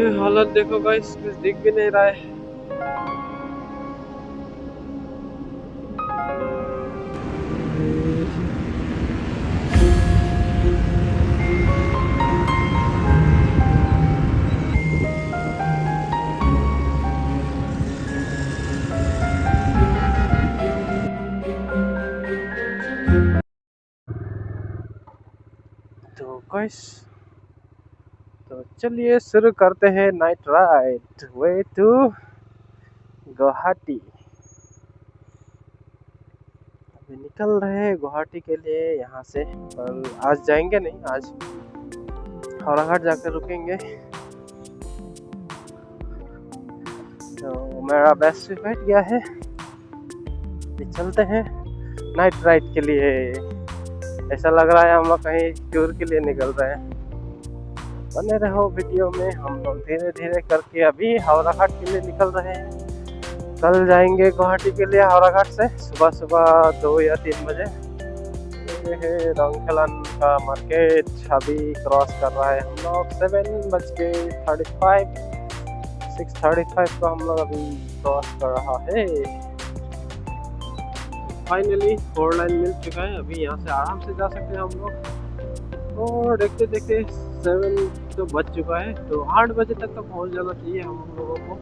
ये हालत देखो गाइस, कुछ दिख भी नहीं रहा है। तो गाइस, तो चलिए शुरू करते हैं night ride way to Guwahati. अभी निकल रहे हैं गुवाहाटी के लिए यहाँ से, पर आज जाएंगे नहीं, आज हावड़ाघाट जाकर रुकेंगे। तो मेरा बेस्ट भी बैठ गया है, अभी चलते हैं नाइट राइड के लिए। ऐसा लग रहा है हम लोग कहीं टूर के लिए निकल रहे हैं। बने रहो वीडियो में। हम लोग धीरे धीरे करके अभी हावड़ाघाट के लिए निकल रहे हैं। कल जाएंगे गुवाहाटी के लिए हावड़ाघाट से सुबह सुबह 2 या 3 बजे। ये है रंगखेलन का मार्केट, अभी क्रॉस कर रहा है। हम लोग 6:35 को हम लोग अभी क्रॉस कर रहा है। फाइनली 4 लाइन मिल चुका है, अभी यहाँ से आराम से जा सकते हैं हम लोग। और देखते देखते 7 तो बज चुका है, तो 8 बजे तक तो पहुँच जाना चाहिए हम लोगों को।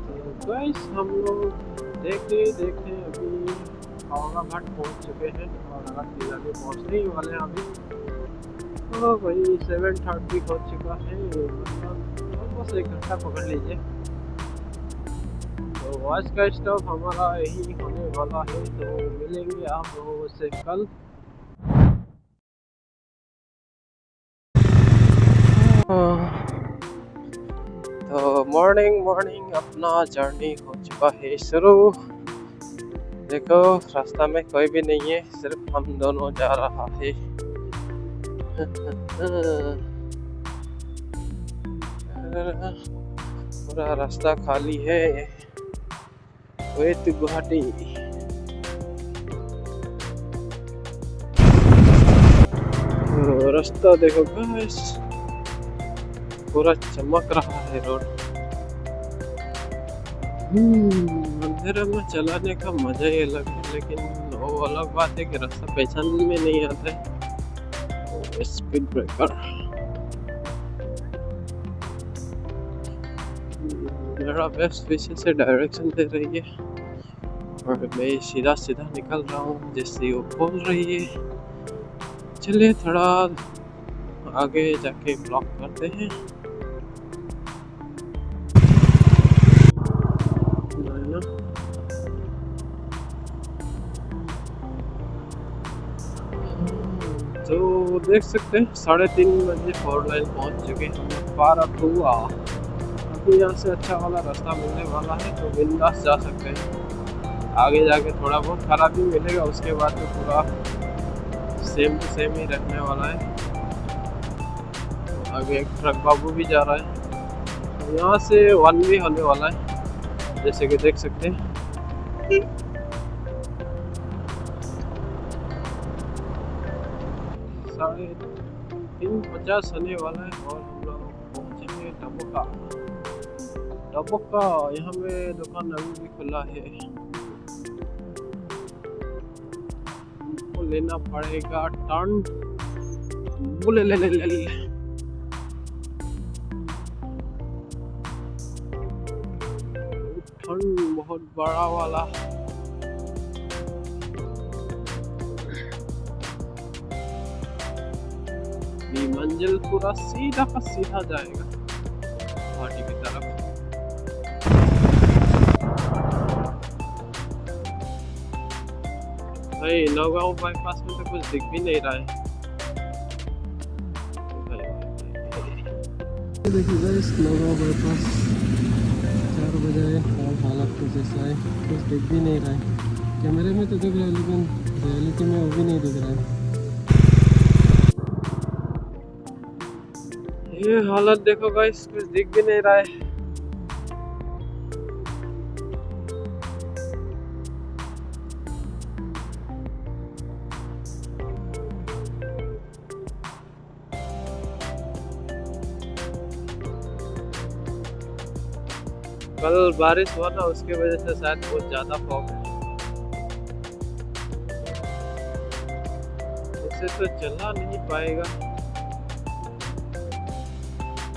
तो गाइस, हम लोग देखते अभी हावड़ाघाट पहुँच चुके हैं। हावड़ाघाट के आगे पहुँचने ही वाले हैं अभी। तो वही 7:30 हो चुका है, मतलब बस 1 घंटा पकड़ लीजिए। तो आज का स्टॉप हमारा यही होने वाला है, तो मिलेंगे आप लोगों से कल। तो मॉर्निंग अपना जर्नी हो चुका है शुरू। देखो रास्ता में कोई भी नहीं है, सिर्फ हम दोनों जा रहा है। पूरा रास्ता खाली है। Way to Guwahati. रास्ता देखो गाइस, पूरा चमक रहा है रोड। अंधेरे में चलाने का मजा ही अलग है, लेकिन वो अलग बात है कि रास्ता पहचानने में नहीं आता है। स्पीड ब्रेकर, मेरा बेस्ट पीछे से डायरेक्शन दे रही है और मैं सीधा सीधा निकल रहा हूँ जैसे वो बोल रही है। चलिए थोड़ा आगे जाके ब्लॉक करते हैं। तो देख सकते हैं 3:30 बजे 4 लाइन पहुंच चुके हैं। पार अब हुआ, अभी यहाँ से अच्छा वाला रास्ता मिलने वाला है, तो बिंदास जा सकते हैं। आगे जाके थोड़ा बहुत खराबी मिलेगा, उसके बाद तो पूरा सेम टू सेम ही रहने वाला है। आगे एक ट्रक बाबू भी जा रहा है, यहाँ से 1 वे होने वाला है, जैसे कि देख सकते हैं। साढ़े 3:50 होने वाला है और हम लोग पहुँचेंगे टबोका। यहाँ में दुकान अभी भी खुला है, हमको लेना पड़ेगा टर्न। बोले ले। टर्न बहुत बड़ा वाला। मंजिल पूरा सीधा का सीधा जाएगा गुवाहाटी की तरफ। भाई नौगांव बाईपास में तो कुछ दिख भी नहीं रहा है। देखिए गाइस, नौगांव बाईपास 4 बजे और हालत कुछ ऐसा है, कुछ दिख भी नहीं रहा है। कैमरे में तो दिख रहा है, लेकिन रियलिटी में वो भी नहीं दिख रहा है। ये हालत देखो गाइस, कुछ दिख भी नहीं रहा है। कल बारिश हुआ ना, उसके वजह से शायद बहुत ज्यादा फॉग है। इससे तो चला नहीं पाएगा।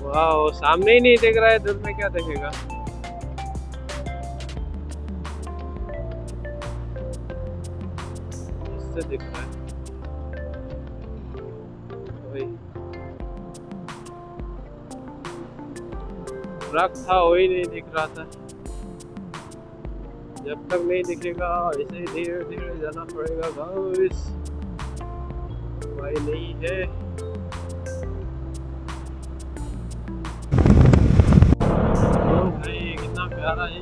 वाह, सामने ही नहीं दिख रहा है, दूर में क्या दिखेगा। इससे दिख रहा है वही ट्रक था, वही नहीं दिख रहा था। जब तक नहीं दिखेगा ऐसे ही धीरे धीरे जाना पड़ेगा गाइस। भाई नहीं है। ओ भाई कितना प्यारा है।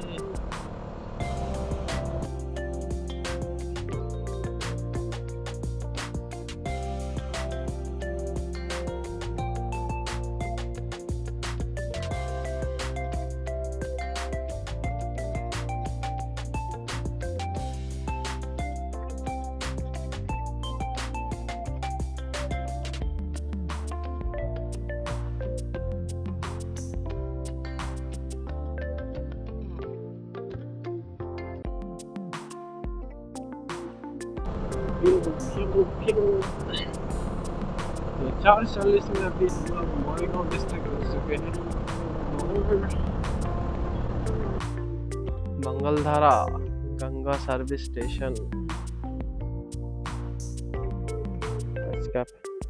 तो 4:40 में अभी हम लोग मोरीगांव डिस्ट्रिक्ट पहुंच चुके हैं। मंगलधारा गंगा सर्विस स्टेशन। इसका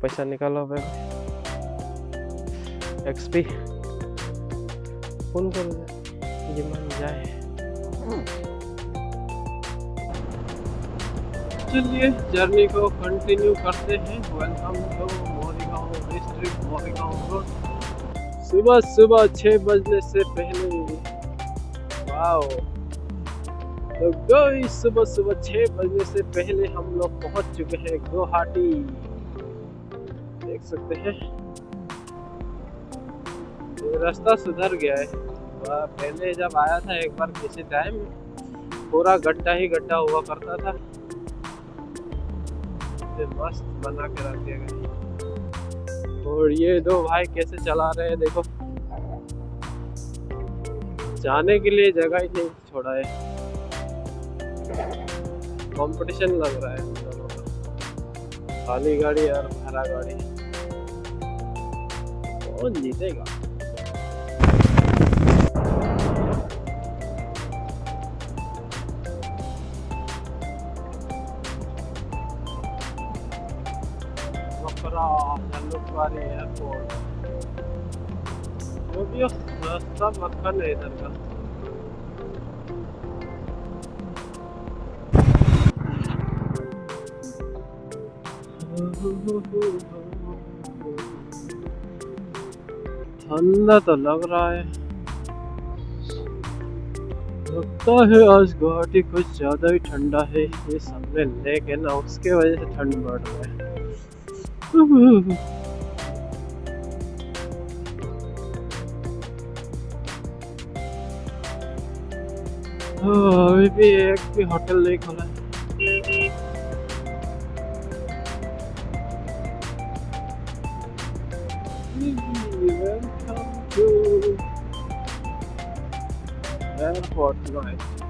पैसा निकालो भाई। एक्सपी फोन कर ये मान जाए। चलिए जर्नी को कंटिन्यू करते हैं। Welcome to Morigaon district, Morigaon road. सुबह सुबह 6 बजने से पहले, वाओ। तो गाइस सुबह सुबह 6 बजने से पहले हम लोग पहुंच चुके हैं गुवाहाटी। देख सकते हैं ये रास्ता सुधर गया है। पहले जब आया था एक बार किसी टाइम, पूरा गड्ढा ही गड्ढा हुआ करता था। मस्त बना के रख दिया गया। और ये दो भाई कैसे चला रहे हैं देखो। जाने के लिए जगह ही नहीं छोड़ा है। कंपटीशन लग रहा है दोनों का, खाली गाड़ी और भरा गाड़ी। कौन जीतेगा? जल्लूकवारी एयरपोर्ट, जो भी सब मक्खन है इधर का। ठंडा तो लग रहा है, लगता है आज गुवाहाटी कुछ ज्यादा ही ठंडा है। ये सामने लेक है ना, उसके वजह से ठंड बढ़ रहा है। अभी भी एक भी होटल नहीं खुला है। Welcome to Airport Night।